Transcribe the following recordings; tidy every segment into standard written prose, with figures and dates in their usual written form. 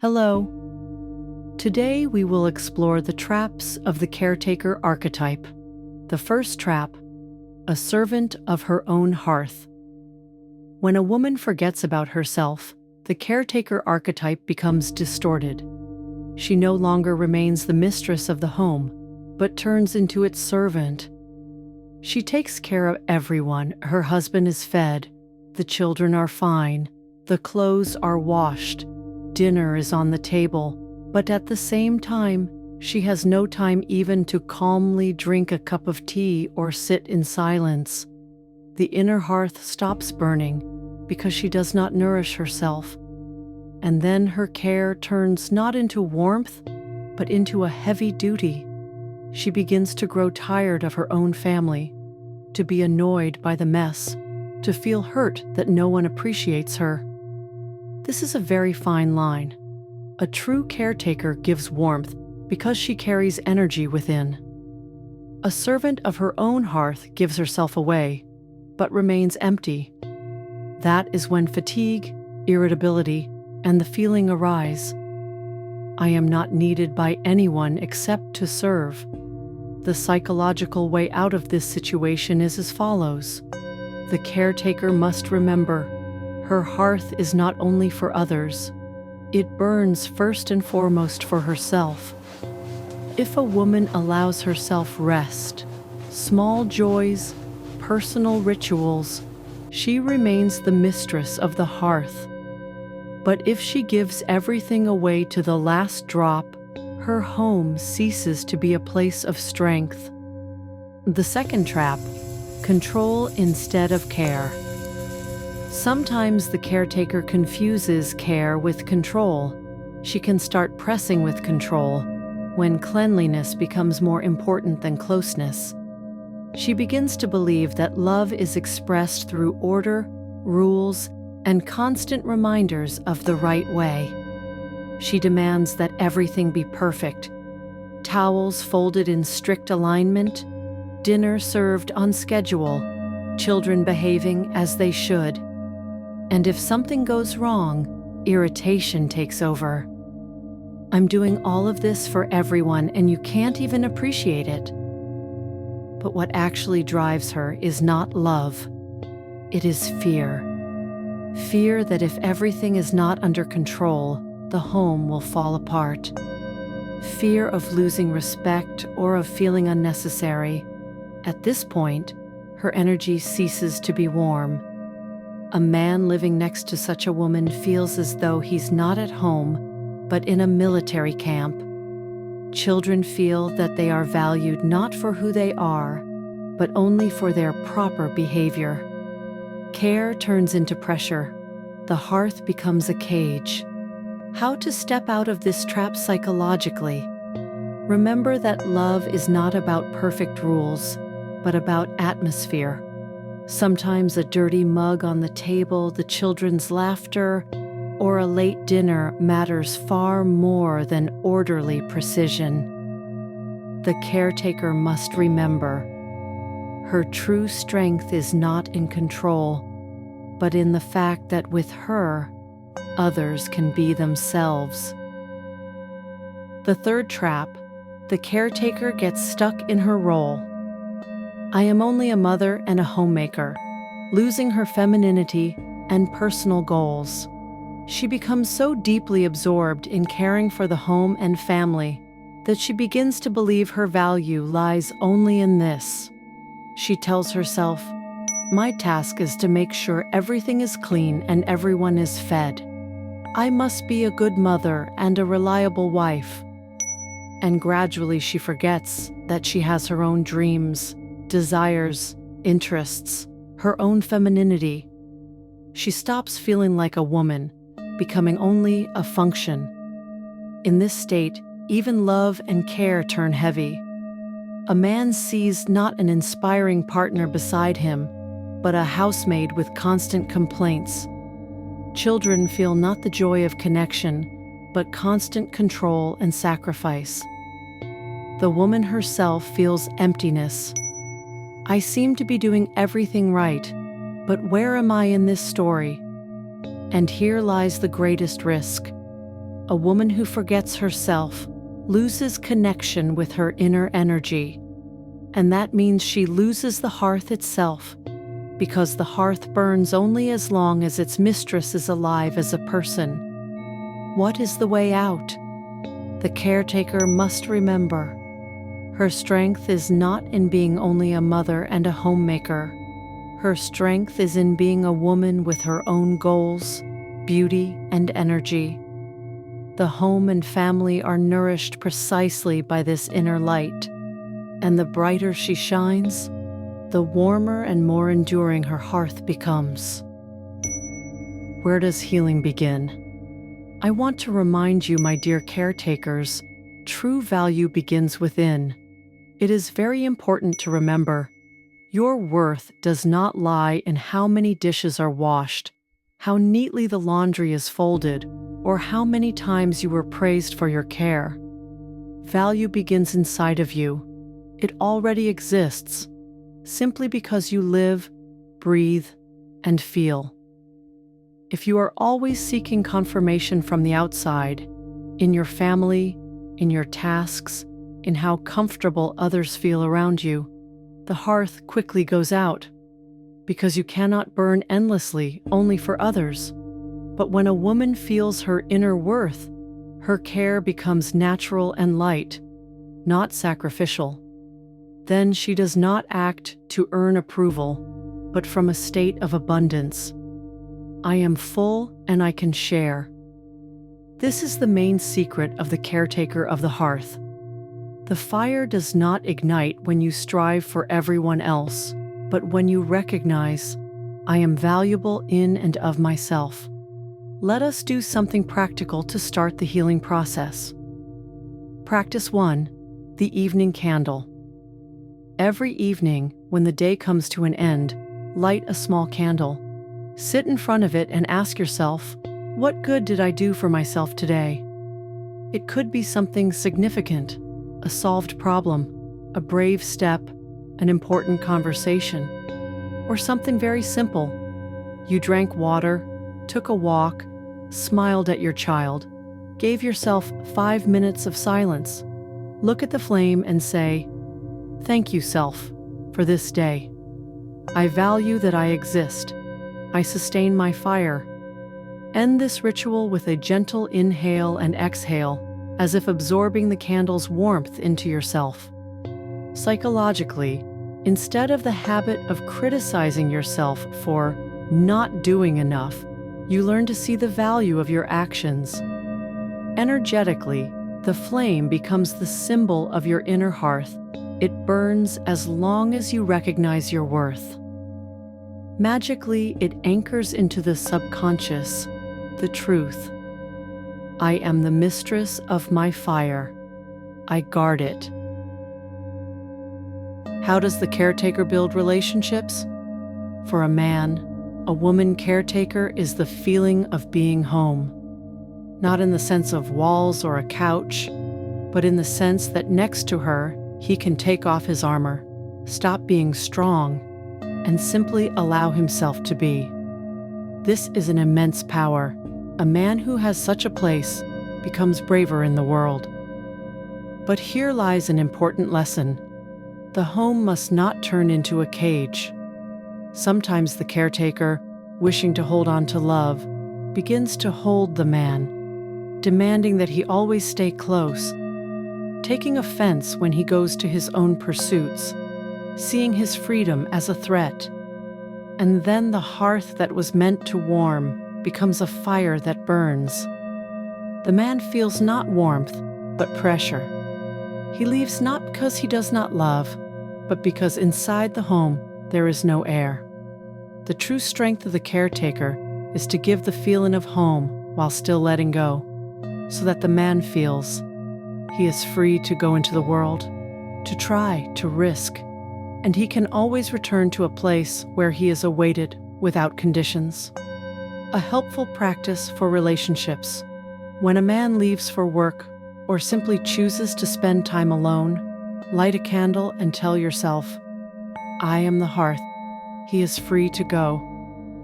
Hello. Today we will explore the traps of the caretaker archetype. The first trap, a servant of her own hearth. When a woman forgets about herself, the caretaker archetype becomes distorted. She no longer remains the mistress of the home, but turns into its servant. She takes care of everyone. Her husband is fed, the children are fine, the clothes are washed, dinner is on the table, but at the same time, she has no time even to calmly drink a cup of tea or sit in silence. The inner hearth stops burning because she does not nourish herself. And then her care turns not into warmth, but into a heavy duty. She begins to grow tired of her own family, to be annoyed by the mess, to feel hurt that no one appreciates her. This is a very fine line. A true caretaker gives warmth because she carries energy within. A servant of her own hearth gives herself away, but remains empty. That is when fatigue, irritability, and the feeling arise. I am not needed by anyone except to serve. The psychological way out of this situation is as follows. The caretaker must remember, her hearth is not only for others, it burns first and foremost for herself. If a woman allows herself rest, small joys, personal rituals, she remains the mistress of the hearth. But if she gives everything away to the last drop, her home ceases to be a place of strength. The second trap, control instead of care. Sometimes the caretaker confuses care with control. She can start pressing with control when cleanliness becomes more important than closeness. She begins to believe that love is expressed through order, rules, and constant reminders of the right way. She demands that everything be perfect. Towels folded in strict alignment, dinner served on schedule, children behaving as they should. And if something goes wrong, irritation takes over. I'm doing all of this for everyone and you can't even appreciate it. But what actually drives her is not love. It is fear. Fear that if everything is not under control, the home will fall apart. Fear of losing respect or of feeling unnecessary. At this point, her energy ceases to be warm. A man living next to such a woman feels as though he's not at home, but in a military camp. Children feel that they are valued not for who they are, but only for their proper behavior. Care turns into pressure. The hearth becomes a cage. How to step out of this trap psychologically? Remember that love is not about perfect rules, but about atmosphere. Sometimes a dirty mug on the table, the children's laughter, or a late dinner matters far more than orderly precision. The caretaker must remember, her true strength is not in control, but in the fact that with her, others can be themselves. The third trap, the caretaker gets stuck in her role. I am only a mother and a homemaker, losing her femininity and personal goals. She becomes so deeply absorbed in caring for the home and family that she begins to believe her value lies only in this. She tells herself, my task is to make sure everything is clean and everyone is fed. I must be a good mother and a reliable wife. And gradually she forgets that she has her own dreams, desires, interests, her own femininity. She stops feeling like a woman, becoming only a function. In this state, even love and care turn heavy. A man sees not an inspiring partner beside him, but a housemaid with constant complaints. Children feel not the joy of connection, but constant control and sacrifice. The woman herself feels emptiness. I seem to be doing everything right, but where am I in this story? And here lies the greatest risk. A woman who forgets herself loses connection with her inner energy, and that means she loses the hearth itself, because the hearth burns only as long as its mistress is alive as a person. What is the way out? The caretaker must remember. Her strength is not in being only a mother and a homemaker. Her strength is in being a woman with her own goals, beauty, and energy. The home and family are nourished precisely by this inner light, and the brighter she shines, the warmer and more enduring her hearth becomes. Where does healing begin? I want to remind you, my dear caretakers, true value begins within. It is very important to remember, your worth does not lie in how many dishes are washed, how neatly the laundry is folded, or how many times you were praised for your care. Value begins inside of you. It already exists, simply because you live, breathe, and feel. If you are always seeking confirmation from the outside, in your family, in your tasks, in how comfortable others feel around you, the hearth quickly goes out, because you cannot burn endlessly only for others. But when a woman feels her inner worth, her care becomes natural and light, not sacrificial. Then she does not act to earn approval, but from a state of abundance. I am full and I can share. This is the main secret of the caretaker of the hearth. The fire does not ignite when you strive for everyone else, but when you recognize, I am valuable in and of myself. Let us do something practical to start the healing process. Practice 1, the evening candle. Every evening, when the day comes to an end, light a small candle. Sit in front of it and ask yourself, what good did I do for myself today? It could be something significant, a solved problem, a brave step, an important conversation, or something very simple. You drank water, took a walk, smiled at your child, gave yourself 5 minutes of silence. Look at the flame and say, thank you, self, for this day. I value that I exist. I sustain my fire. End this ritual with a gentle inhale and exhale, as if absorbing the candle's warmth into yourself. Psychologically, instead of the habit of criticizing yourself for not doing enough, you learn to see the value of your actions. Energetically, the flame becomes the symbol of your inner hearth. It burns as long as you recognize your worth. Magically, it anchors into the subconscious, the truth. I am the mistress of my fire. I guard it. How does the caretaker build relationships? For a man, a woman caretaker is the feeling of being home. Not in the sense of walls or a couch, but in the sense that next to her, he can take off his armor, stop being strong, and simply allow himself to be. This is an immense power. A man who has such a place becomes braver in the world. But here lies an important lesson. The home must not turn into a cage. Sometimes the caretaker, wishing to hold on to love, begins to hold the man, demanding that he always stay close, taking offense when he goes to his own pursuits, seeing his freedom as a threat. And then the hearth that was meant to warm becomes a fire that burns. The man feels not warmth, but pressure. He leaves not because he does not love, but because inside the home there is no air. The true strength of the caretaker is to give the feeling of home while still letting go, so that the man feels he is free to go into the world, to try, to risk, and he can always return to a place where he is awaited without conditions. A helpful practice for relationships. When a man leaves for work or simply chooses to spend time alone, light a candle and tell yourself, I am the hearth. He is free to go,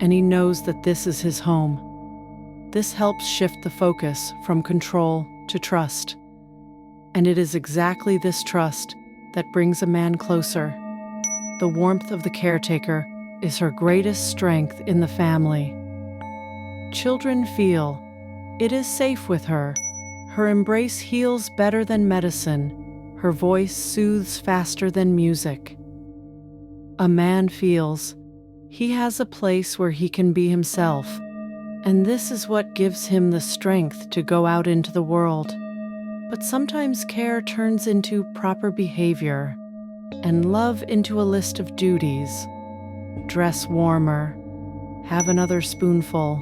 and he knows that this is his home. This helps shift the focus from control to trust. And it is exactly this trust that brings a man closer. The warmth of the caretaker is her greatest strength in the family. Children feel it is safe with her. Her embrace heals better than medicine. Her voice soothes faster than music. A man feels he has a place where he can be himself, and this is what gives him the strength to go out into the world. But sometimes care turns into proper behavior, and love into a list of duties. Dress warmer. Have another spoonful.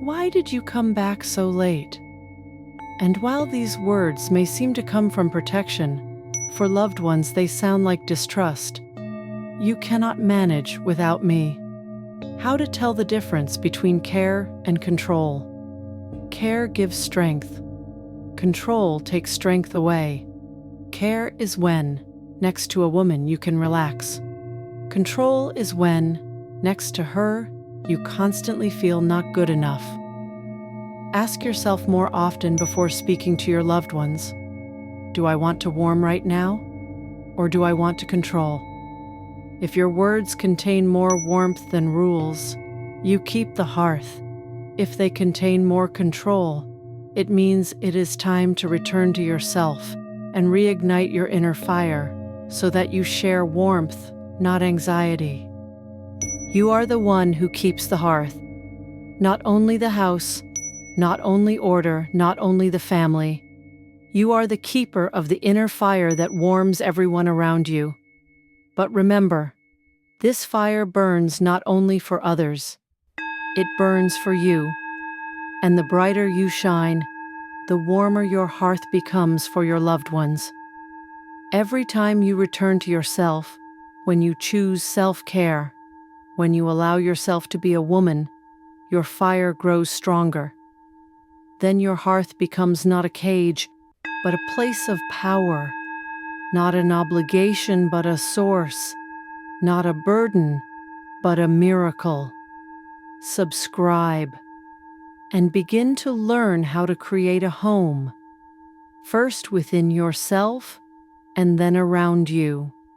Why did you come back so late? And while these words may seem to come from protection, for loved ones they sound like distrust. You cannot manage without me. How to tell the difference between care and control. Care gives strength. Control takes strength away. Care is when, next to a woman, you can relax. Control is when, next to her, you constantly feel not good enough. Ask yourself more often before speaking to your loved ones. Do I want to warm right now? Or do I want to control? If your words contain more warmth than rules, you keep the hearth. If they contain more control, it means it is time to return to yourself and reignite your inner fire so that you share warmth, not anxiety. You are the one who keeps the hearth, not only the house, not only order, not only the family. You are the keeper of the inner fire that warms everyone around you. But remember, this fire burns not only for others, it burns for you. And the brighter you shine, the warmer your hearth becomes for your loved ones. Every time you return to yourself, when you choose self-care, when you allow yourself to be a woman, your fire grows stronger. Then your hearth becomes not a cage, but a place of power, not an obligation, but a source, not a burden, but a miracle. Subscribe and begin to learn how to create a home, first within yourself and then around you.